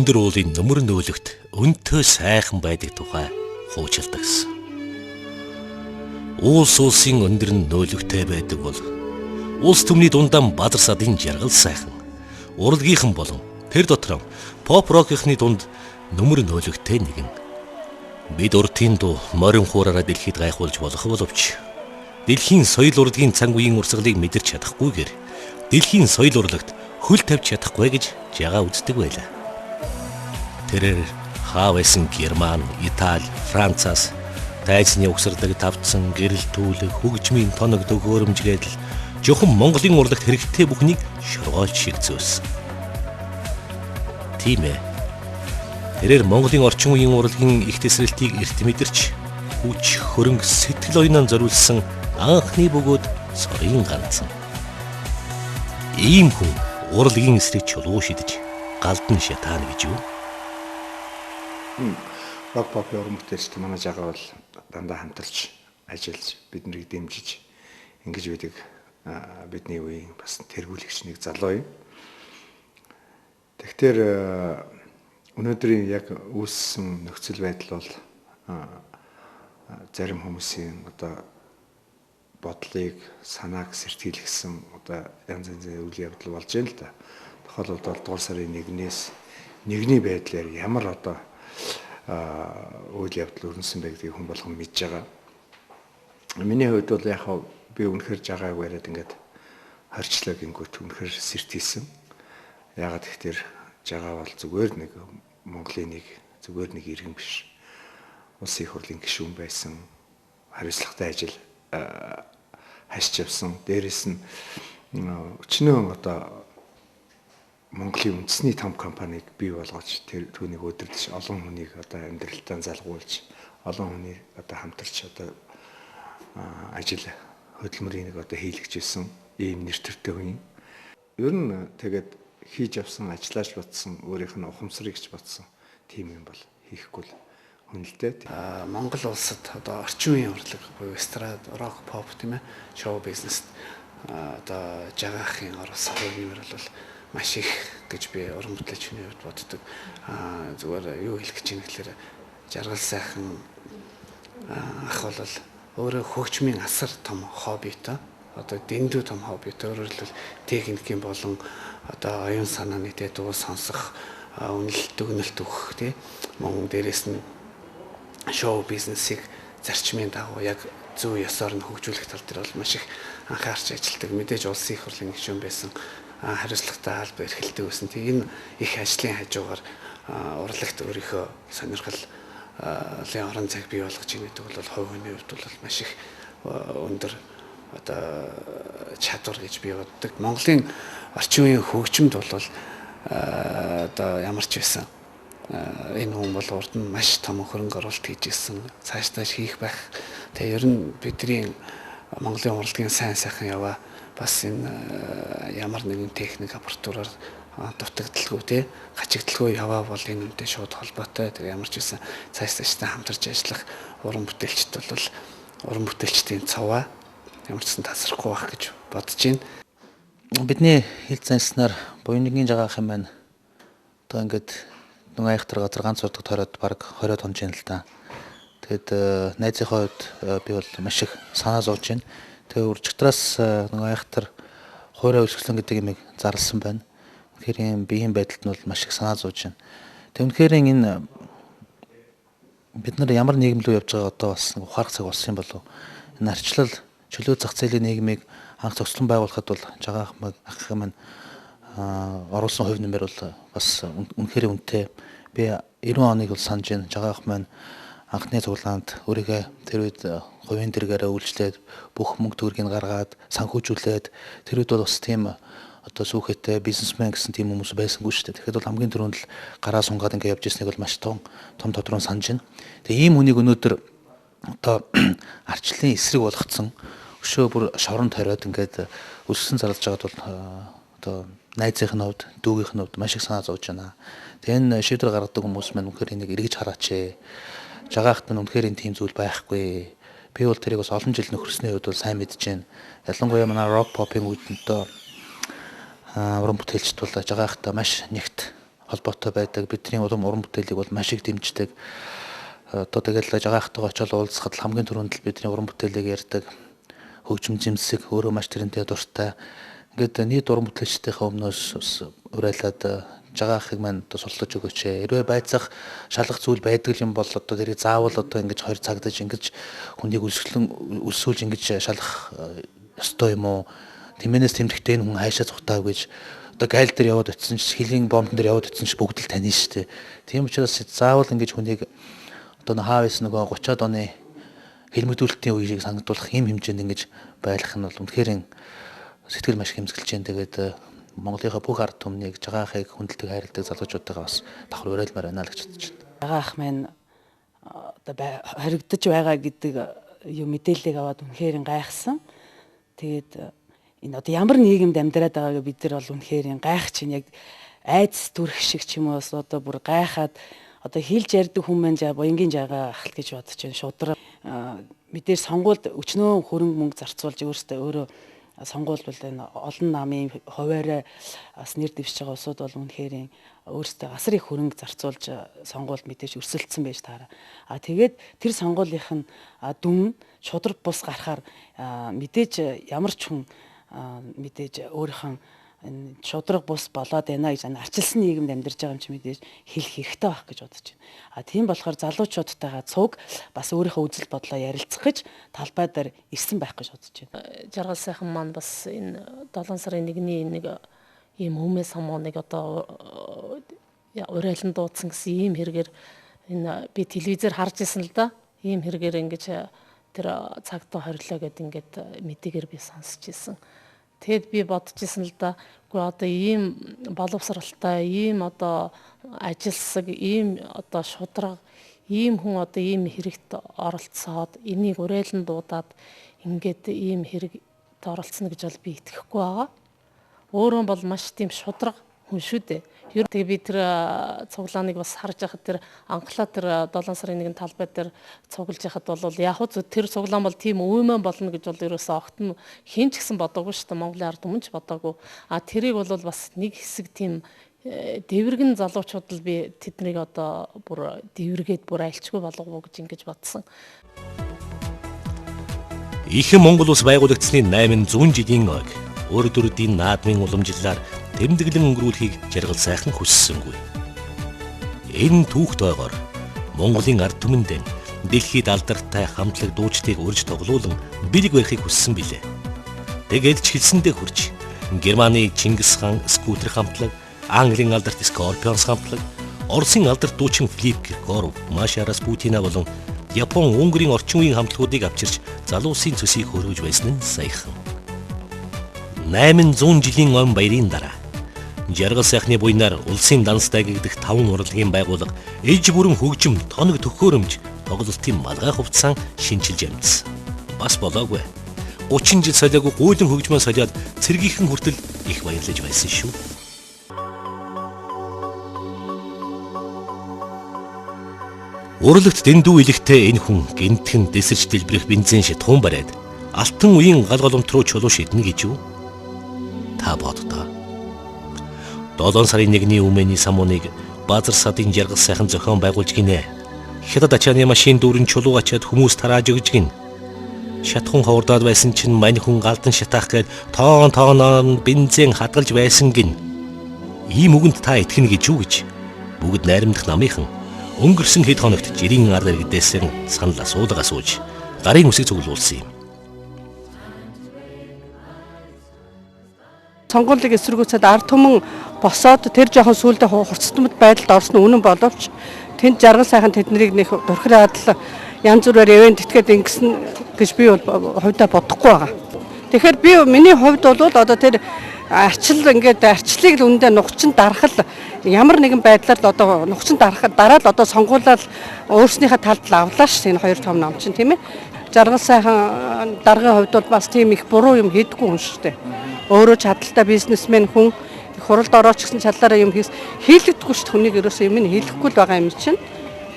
өндөр уулын нөмөр нөөлөгт өнтөө сайхан байдаг тухай хуучилдаг гэсэн. Улс улсын өндөр нь нөөлөгтэй байдаг бол улс төмний дундаан бадар садын жаргал сайхан. Урлагийнхан болон тэр дотор поп рокийнхны дунд нөмөр нөөлөгтэй нэгэн. Бид уртын дуу морин хуураараа дэлхийд гайхуулж болох боловч дэлхийн соёл урлагийн цанг үеийн урсгалыг мэдэрч чадахгүйгээр дэлхийн соёл урлагт хөл тавьж чадахгүй гэж жагаа үздэг байлаа. Тэрээр хаа байсан Герман, Итали, Францаас тайзны угсардаг тавцсан гэрэл түүлэг хөгжмийн тоног төгөөрөмжгээд л жохон Монголын урлагт хэрэгтэй бүхнийг шургоолж шигзөөсөн. Тийм ээ. Тэрээр Монголын орчин үеийн урлагийн их тесрэлтийг эрт мэдэрч хүч хөрөнгө сэтгэл оюунаар зориулсан анхны бөгөөд сорын ганцхан. Ийм хүн урлагийн эсрэг чулуу шидэж галдан шатаана гэж юу? Рок поп уран бүтээлчд манай жагаа бол дандаа хамтарч ажиллаж биднийг дэмжиж ингэж байдаг бидний үеийн бас тэргүүлэгч нэг залуу юм. Тэгэхээр өнөөдрийн яг үүссэн нөхцөл байдал бол зарим хүмүүсийн одоо бодлыг санааг сэртгэлсэн одоо янз янзын үйл явдал болж байна л да. Тухайлбал 7 дугаар сарын 1-ээс нэгний байдлаар ямар одоо үйл явдал өрнөсөн байдгийг хүн болгон мэдж байгаа. Миний хувьд бол яг би үнэхээр жагааг яриад ингээд харчлаа гингүүт үнэхээр сэрт хийсэн. Ягаад гэхээр жагаа бол зүгээр нэг Монголын зүгээр нэг иргэн биш. Улсын их хурлын гишүүн байсан. Хариуцлагатай ажил хашиж явсан. Дээрээс нь өчнөө одоо Монголын үндэсний том компанийг бий болгож тэр түүнийг өдөрдөж олон хүнийг одоо амьдралтаа залгуулж олон хүнийг одоо хамтарч одоо ажил хөдөлмөрийн нэг одоо хийлгэжсэн ийм нэр төртэй хүн. Ер нь тэгээд хийж авсан ажиллаж батсан өөрийнх нь ухамсарыг ч батсан тийм юм бол хийхгүй л хүнэлтэй. Монгол улсад одоо орчин үеийн урлаг буюу эстрад, рок, поп тийм ээ шоу бизнест одоо жагаахын оруулсан хувийн бол маш их гэж би уран бүтээлчний хувьд боддог. Зүгээр юу хэлэх гэж юм гэхээр жаргал сайхан ах бол өөрөө хөгжмийн асар том хоббитой. Одоо дэндүү том хоббитой. Өөрөөр хэлбэл техникийн болон одоо оюун санааны дуу сонсох, үнэлэлт өгнөлт өгөх тийм мөн дээрээс нь шоу бизнесийг зарчмын дагуу яг зөв ёсоор нь хөгжүүлэх тал дээр бол маш их анхаарч ажилладаг. Мэдээж улсын их хурлын гишүүн байсан. Хариуцлагатай алба эрхэлдэг байсан. Тэг энэ их ажлын хажуугаар урлагт өөрийнхөө сонирхлын орон зайг бий болгож байгаа гэдэг бол хувь хүний хувьд бол маш их өндөр одоо чадвар гэж би боддог. Монголын орчин үеийн хөгжимд бол одоо ямар ч байсан энэ хүн бол урд нь маш том хөрөнгө оруулалт хийж ирсэн. Цаашдаа хийх байх. Тэгээ ер нь бидний Монголын урлагийн сайн сайхан яваа бас энэ ямар нэгэн техник аппаратураар дутагдaltaгүй тий гачигдaltaгүй яваа бол энэ үнтэй шууд холбоотой. Тэгээ ямар ч байсан цаашдаа хамтарч ажиллах уран бүтээлчд бол уран бүтээлчдийн цаваа ямар ч гэсэн тасрахгүй байх гэж бодож байна. Бидний хил занснаар буйныгийн жагаах юм байна. Одоо ингээд нэг айхтар газар ганц урдаг тойроод баг 20 тонн жин л та. Тэгэд найзынхаа хувьд би бол маш их санаа зовж байна. Тэгээ уржигтраас нэг айхтар хуурай өсгөлөн гэдэг юмыг зарласан байна. Тэгэхээр юм биеийн байдалд нь бол маш их санаа зовж байна. Тэг үнэхээр энэ бид нар ямар нийгэм рүү явж байгаа одоо бас ухаарах цаг болсон юм болов. Энэ арчлал чөлөө зах зээлийн нийгмийг анх зохицлон байгуулахад бол жагаах ах маань оруулсан хувь нэмэр бол бас үнэхээр үнэтэй. Би 90 оныг бол санаж байна. Жагаах маань анхны цуглаанд өөрийгөө тэр үед хувийн дэргээрээ үйлчлээд бүх мөнгө төгрөгийг гаргаад санхүүжүүлээд тэр үед бол бас тийм одоо сүүхэттэй бизнесмен гэсэн тийм хүмүүс байсангүй шүү дээ. Тэгэхэд бол хамгийн түрүүнд л гараа сунгаад ингэ явж ирснийг бол маш том тодорхой санаж байна. Тэгээ ийм хүнийг өнөөдөр одоо арчлалын эсрэг болгоцсон өшөө бүр шоронд хориод ингээд өссөн зарлж байгаад бол одоо найзынхны хувьд, дүүгийнхний хувьд маш их санаа зовж байна. Тэгээ энэ шийдвэр гаргадаг хүмүүс маань үнэхээр энийг эргэж хараач. Жагаахт нь үнэхээр энэ тийм зүйл байхгүй. Би бол тэрийг бас олон жил нөхөрсний хувьд бол сайн мэдж байна. Ялангуяа манай рок попын үедээ уран бүтээлчд бол жагаахтаа маш нэгт холбоотой байдаг. Бидний уран бүтээлийг бол маш их дэмждэг. Одоо тэгэл жагаахтайгаа очиод уулзахад хамгийн түрүүнд л бидний уран бүтээлийг ярьдаг. Хөгжим зэмсэг өөрөө маш тэрнтэй дуртай. Ингээд нийт уран бүтээлчдийнхээ өмнөөс уриалаад жагаахыг маань одоо суллаж өгөөч. Хэрвээ байцах шалгах зүйл байдаг юм бол одоо тэрийг заавал одоо ингэж 2 цагдаж ингэж хүнийг өсвүүлж ингэж шалгах ёстой юм уу? Тэмээнээс тэмдэгтэй энэ хүн хайшаа цухтаа гэж одоо гайл дээр яваад очисон ч хилийн бомбон дээр яваад очисон ч бүгд л тань шүү дээ. Тийм учраас заавал ингэж хүнийг одоо хаавс нөгөө 30-аад оны хэлмэгдүүлэлтийн үеийг санагдуулах юм хэмжээнд ингэж байлгах нь бол үнэхээр сэтгэл маш хэмсгэлж байна. Тэгээд Монголынхаа бүх ард түмнийг жагаахыг хүндэлдэг хайрладаг залуучуудтайгаа бас давхар уриалмаар байна л гэж бодож байна. Жагаах маань одоо хоригдож байгаа гэдэг юм мэдээллийг аваад үнэхээр гайхсан. Тэгээд энэ одоо ямар нийгэмд амьдраад байгааг бид нар бол үнэхээр гайхаж байна. Яг айдас дүрх шиг ч юм уу одоо бүр гайхаад одоо хэлж ярьдаг хүмүүс маань буянгийн жагаа ахалт гэж бодож байна. Шудраг мэдээж сонгуульд өчнөө хөрөнгө мөнгө зарцуулж өөрөө сонгуул бол энэ олон намын хуваарай бас нэр дэвшиж байгаа улсууд бол үнэхээр өөрсдөө асар их хөрөнгө зарцуулж сонгуульд мэдээж өрсөлдсөн байж таараа. Тэгээд тэр сонгуулийнх нь дүн шудраг бус гарахаар мэдээж ямар ч хүн мэдээж өөрийнхөө энэ шудраг бус болоод байна гэж арчилсан нийгэмд амьдарч байгаа юм чи мэдээж хэлэх хэрэгтэй байх гэж бодож байна. Тийм болохоор залуучуудтайгаа цуг бас өөрийнхөө үзэл бодлоо ярилцах гэж талбай дээр ирсэн байх гэж бодож байна. Жаргал сайхан маань бас энэ 7 сарын 1-ний нэг ийм хүмүүс хамааныг одоо уриалан дуудсан гэсэн ийм хэрэгээр энэ би телевизээр харж ирсэн л да. Ийм хэрэгээр ингэж тэр цагтаа хорилоо гэд ингээд мэдээгээр би сонсч ирсэн. Тэгэд би бодож исэн л да. Гэхдээ одоо ийм боловсралтай, ийм одоо ажилсаг, ийм одоо шудраг, ийм хүн одоо ийм хэрэгт оролцоод, энийг уриалан дуудаад ингээд ийм хэрэгт оролцсон гэж бол би итгэхгүй байгаа. Өөрөө бол маш тийм шудраг хүн шүү дээ. Тэгээ би тэр цуглааныг бас харж байхад тэр анхлаа тэр 7 сарын 1 талбай дээр цуглаж байхад бол яг хөө тэр цуглаан бол тийм өвмөн болно гэж бол ерөөсөө огт нь хэн ч гэсэн бодоогүй шүү дээ. Монголын ард түмэн ч бодоогүй. Тэрийг бол бас нэг хэсэг тийм дэврэгэн залуучууд л би тэднийг одоо бүр дэвргээд бүр альчгүй болгоо гэж ингэж бодсон. Ихэнх Монгол улс байгуулагдсны 800 жилийн ойг өөрөдөрдийн наадмын уламжлалаар тэмдэглэн өнгөрүүлэхийг жаргал сайхан хүссэнгүй. Энэ түүхт ойгоор Монголын ард түмэндээ дэлхийд алдартай хамтлаг дуучдыг урьж тоглуулан бэлэг барихыг хүссэн билээ. Тэгээд ч хэлсэндээ хүрч Германы Чингис хаан скутер хамтлаг, Английн алдарт Скорпионс хамтлаг, Оросын алдарт дуучин Филипп Киркоров, Маша Распутина болон Япон, Унгарын орчин үеийн хамтлагуудыг авчирч залуу улсын цөсийг хөргөж байсан нь саяхан. 800 жилийн он баярын дараа жаргал сайхны буйнаар улсын данстай гэгдэх 5 урлагийн байгууллага ээж бүрэн хөгжим, тоног төхөөрөмж, тоглолтын малгай хувцсан шинжилж амьдсан. Бас болоогүй. 30 жил солиагүй гуйлан хөгжмөө солиод цэргийнхэн хүртэл их баярлаж байсан шүү. Урлагт дэндүү илэгтэй энэ хүн гинтхэн дэсэрч дэлбэрэх бензин шатхуун бариад алтан үеийн гал голомт руу чулуу шиднэ гэж юу? Та боддоо. 7 сарын 1-ний өмнөний самууныг Базар садын жаргал сайхан зохион байгуулж гинэ. Хятад ачааны машин дүүрэн чулуу ачаад хүмүүс тарааж өгж гин. Шатхуун ховордоод байсан чинь мань хүн галдан шатаах гээд тоон бензин хадгалж байсан гин. Ийм үгэнд та итгэнэ гэж юу гэж бүгд найрамдах намынхан өнгөрсөн хэд хоногт жирийн ард иргэдээс санал асуулга асууж гарын үсэг цуглуулсан юм. Сонгуулийг эсэргүүцээд ард түмэн босоод тэр жоохон сүулдэ хурцтмал байдалд орсон үнэн боловч тэнд жаргал сайхан тэднийг нэг дурхраад л янз бүрээр ивент тэтгээд ингэсэн гэж би бол хувьдаа бодохгүй байгаа. Тэгэхээр би миний хувьд бол одоо тэр арчлыг л үнэндээ нухчин дарахал ямар нэгэн байдлаар л одоо нухчин дарахад дараа л одоо сонгуулаад өөрснийхээ талд л авлаа шүү энэ 2 том ном чинь тийм ээ. Жаргал сайхан даргын хувьд бол бас тийм их буруу юм хийдэггүй хүн шүү дээ. Өөрөө чадaltaй бизнесмен хүн хуралд орооч гэсэн чадлаараа юм хийлэгдэхгүй шүү дээ. Хүнийг ерөөсөө юм нь хийлэхгүй л байгаа юм чинь.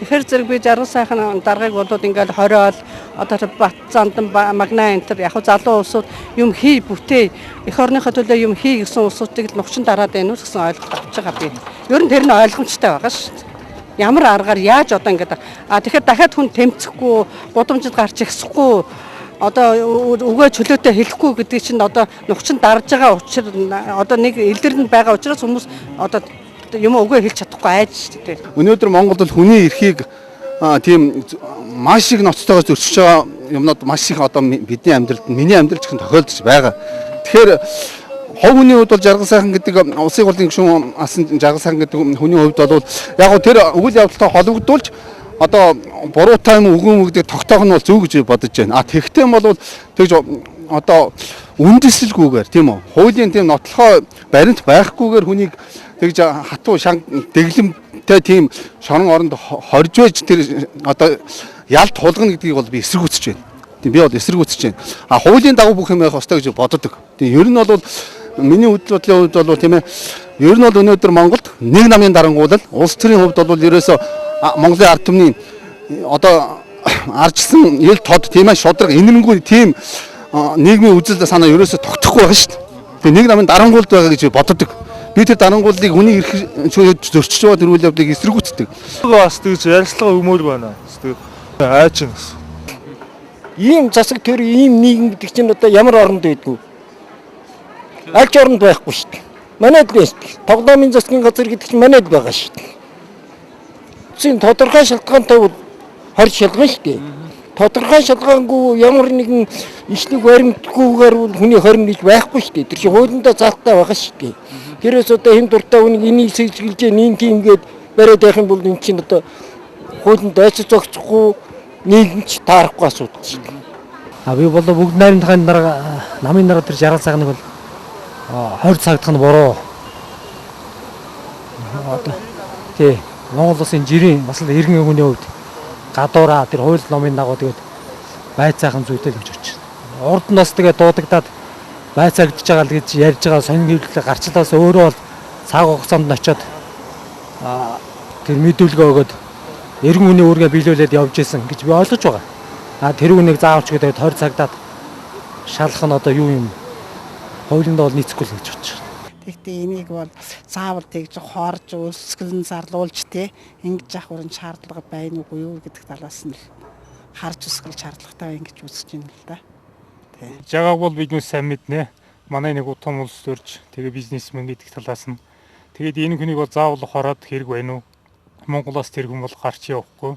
Тэгэхээр зэрэг би жаргал сайхан даргыг болоод ингээл хориол одоо Бат Зандан Магна энэ төр яг залуу улсууд юм хий бүтээ эх орныхоо төлөө юм хий гэсэн улсуудыг л нухчин дараад байна уу гэсэн ойлголт авч байгаа би. Ер нь тэр нь ойлгомжтой байгаа шүү дээ. Ямар аргаар яаж одоо ингээд тэгэхээр дахиад хүн тэмцэхгүй, гудамжид гарч ихсэхгүй одоо өгөө чөлөөтэй хэлэхгүй гэдэг чинь одоо нухчин дарж байгаа учраас одоо нэг илэрн байгаа учраас хүмүүс одоо юм өгөө хэлж чадахгүй айж шүү дээ. Өнөөдөр Монголд хүний эрхийг тийм маш их ноцтойгоо зөрчиж байгаа юмнууд маш их одоо бидний амьдралд миний амьдралд ч тохиолдож байгаа. Тэгэхээр хов хүний хувьд бол жаргал сайхан гэдэг улсын хурлын гишүүн асан жаргал сайхан гэдэг хүний хувьд бол яг тэр үйл явдалтай холбогдуулж одоо буруутай юм үгүй тогтоох нь бол зөв гэж бодож байна. Тэгвэл бол тэгж одоо үндэслэлгүйгээр тийм үү? Хуулийн тийм нотлохоо баримт байхгүйгээр хүнийг тэгж хатуу шанг дэглэмтэй тийм шорон оронд хорж байж тэр одоо ялт тулгана гэдгийг бол би эсэргүүцэж байна. Тийм би бол эсэргүүцэж байна. Хуулийн дагуу бүх юм байх ёстой гэж боддог. Тийм ер нь бол миний хөдөлгөөний хувьд бол тийм ээ ер нь бол өнөөдөр Монголд нэг намын дарангуулал улс төрийн хувьд бол ерөөсөө Монголын ард түмний одоо арчсан ил тод тийм ээ шудраг энэрнгүү тийм нийгмийн үзэл санаа ерөөсөө тогтохгүй байгаа шүү дээ. Тэгээ нэг намын дарангуулд байгаа гэж боддог. Би тэр дарангууллыг хүний эрх зөрчиж байгаа тэр үйл явдлыг эсэргүүцдэг. Бас тэгж ярилцлага өгмөр байна. Айч юм. Ийм засаг төр ийм нийгэм гэдэг чинь одоо ямар оронд байдгүй. Аль ч оронд байхгүй шүү дээ. Манайд л шүү дээ. Тоглоомын засгийн газар гэдэг чинь манайд байгаа шүү дээ. Зин тодорхой шалтгаантай бол хорж шалгана шүү дээ. Тодорхой шалгаангүй ямар нэгэн ишлэг баримтгүйгээр бол хүний хорин гэж байхгүй шүү дээ. Тэр чинь хуулиндаа заалттай байгаа шүү дээ. Тэрээс одоо хэн дуртай үнийг энийг сэжгэлж нин тийм гээд бариад байх юм бол энэ чинь одоо хуулинд дайцаж зогсохгүй нийгэмч таарахгүй асуудал шүү дээ. Би бол бүгд найрын тахын дараа намын дараа тэр жаргал сайхныг бол 20 цагдах нь буруу. Одоо тий Монгол улсын жирийн бас л иргэн хүний хувьд гадуураа тэр хууль номын дагуу тэгээд байцаахан зүйтэй л гэж бодож байна. Урд нь бас тэгээд дуудагдаад байцаагдж байгаа л гэж ярьж байгаа сонин хэвлэлээ гарчлаас өөрөө бол цаг хугацаанд очиод тэр мэдүүлгээ өгөөд иргэн хүний үүргээ биелүүлээд явж исэн гэж би ойлгож байгаа. Тэр үнийг заавалч гэдэг 20 цагдаад шалах нь одоо юу юм? Хуулиндаа бол нийцэхгүй л гэж бодож байна. Тэгтээ энийг бол заавал тэгж хоорж үлсгэлэн зарлуулж те ингэж явах уран шаардлага байна уугүй юу гэдэг талаас нь харж үсгэл шаардлагатай байна гэж үзэж байна л да. Жагааг бол биднээс сайн мэднэ. Манай нэг том улс төрж тэгээ бизнесмен гэдэг талаас нь тэгээд энэ хүнийг бол заавал хороод хэрэг байна уу? Монголоос тэр хүн бол гарч явахгүй.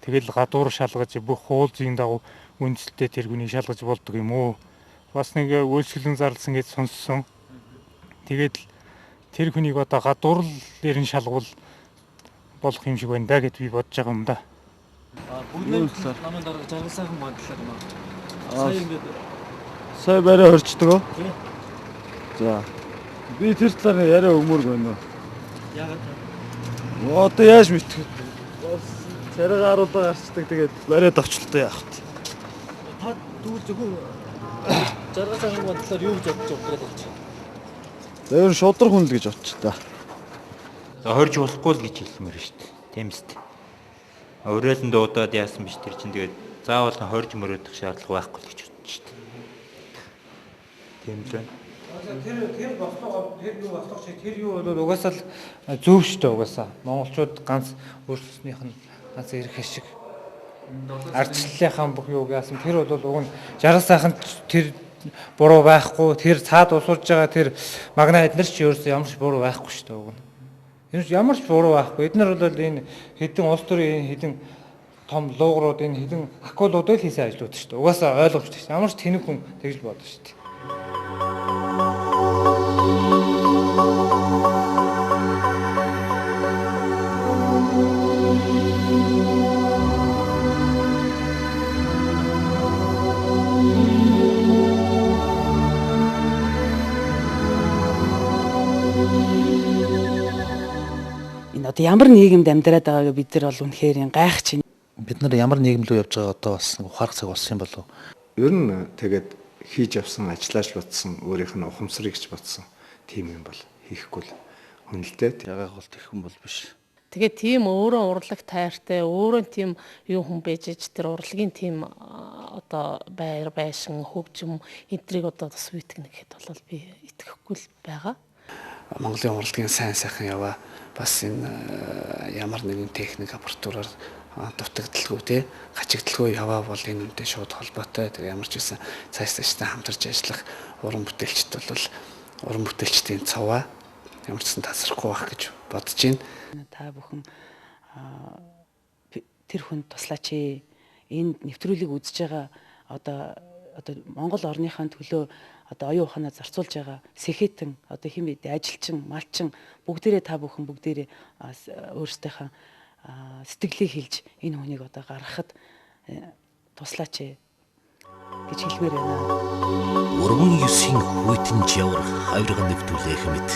Тэгэл гадуур шалгаж бүх хуул зүйн дагуу үндэслэлтэй тэр хүнийг шалгаж болдог юм уу? Бас нэг үйлчлэн зарлсан гэж сонссон. Тэгээд тэр хүнийг одоо гадуур л нэрэн шалгуул болох юм шиг байна да гэд би бодож байгаа юм да. Бүгд намын дараа жаргал сайхан бодлоо юм аа. Сая ингээд сая барай хорчдог. За. Би тэр талаар яриа өгмөр байна уу? Яагаад? Одоо яаж мэдэх вэ? Царай гаруудаа гарчдаг тэгээд барайд авчлаа яах вэ? Та дүүл зөвхөн жаргал сайхан бодлоор юу гэж бодож байгаа гэж байна? Тэр шудраг хүн л гэж бодчих та. Хорж болохгүй л гэж хэлмээр шүү дээ. Тийм үст. Өрөөлөн дуудаад яасан биш тэр чинь тэгээд заавал хорж мөрөөдөх шаардлага байхгүй л гэж бодчих шүү дээ. Тийм л байна. Тэр бослого шиг тэр юу бол угаасаа л зөв шүү дээ угаасаа. Монголчууд ганц өөрсдийнх нь ганц эрх ашиг ардчлалынхаа бүх юуг яасан тэр бол уг нь жаргал сайхан тэр буруу байхгүй тэр цаад усуулж байгаа тэр магна эднэр ч ерөөсөө ямар ч буруу байхгүй шүү дээ уг нь. Энэ ямар ч буруу байхгүй. Эднэр бол энэ хэдэн улс төрийн хэдэн том луугрууд энэ хэдэн акулууд л хийсэн ажлууд шүү дээ. Угаасаа ойлгомжтой шүү дээ. Ямар ч тэнэг хүн тэгж бодно шүү дээ. Одоо ямар нийгэмд амьдраад байгааг бид нар бол үнэхээр гайхаж байна. Бид нар ямар нийгэм рүү явж байгаа одоо бас ухаарах цаг болсон юм болов уу? Ер нь тэгээд хийж авсан, ажиллаж бодсон, өөрийнх нь ухамсарыг ч бодсон тийм юм бол хийхгүй л хүнэлтэд ягаах бол тэрхэн бол биш. Тэгээ тийм өөрөө урлаг тайртай, өөрөө тийм юу хүн байж тэр урлагийн тийм одоо байр байшин хөгжим эдрийг одоо бас үйтгэнэ гэхэд бол би итгэхгүй л байгаа. Монголын урлагийн сайн сайхан яваа бас энэ ямар нэгэн техник аппаратураар дутагдaltaгүй тий хачигдaltaгүй яваа бол энэ үнтэй шууд холбоотой. Тэгээ ямар ч байсан цаашдаа хамтарч ажиллах уран бүтээлчд бол уран бүтээлчдийн цаваа ямар ч гэсэн тасрахгүй байх гэж бодож байна. Та бүхэн тэр хүнд туслаач ээ. Энэ нэвтрүүлгийг үзэж байгаа одоо Монгол орныхаа төлөө одоо оюун ухаанаа зарцуулж байгаа сэхэтэн одоо хэм бэ ажилчин, малчин бүгдээрээ та бүхэн бүгдээрээ өөрсдийнхээ сэтгэлийг хэлж энэ хүнийг одоо гаргахад туслаач ээ гэж хэлмээр байна. Урмын 9-ийн хүйтэн жавар хавирга нэвтрүүлэх мэт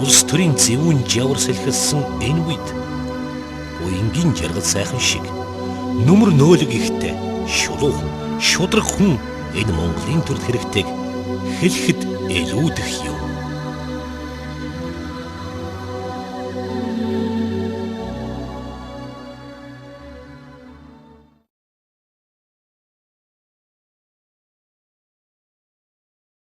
улс төрийн зөвүүн жавар сэлхэссэн энэ үед буянгийн жаргал сайхан шиг нүмер нөөлөг ихтэй шулуухан шудраг хүн энэ Монголын төрд хэрэгтэйг хэлэхэд элүүдэх юм.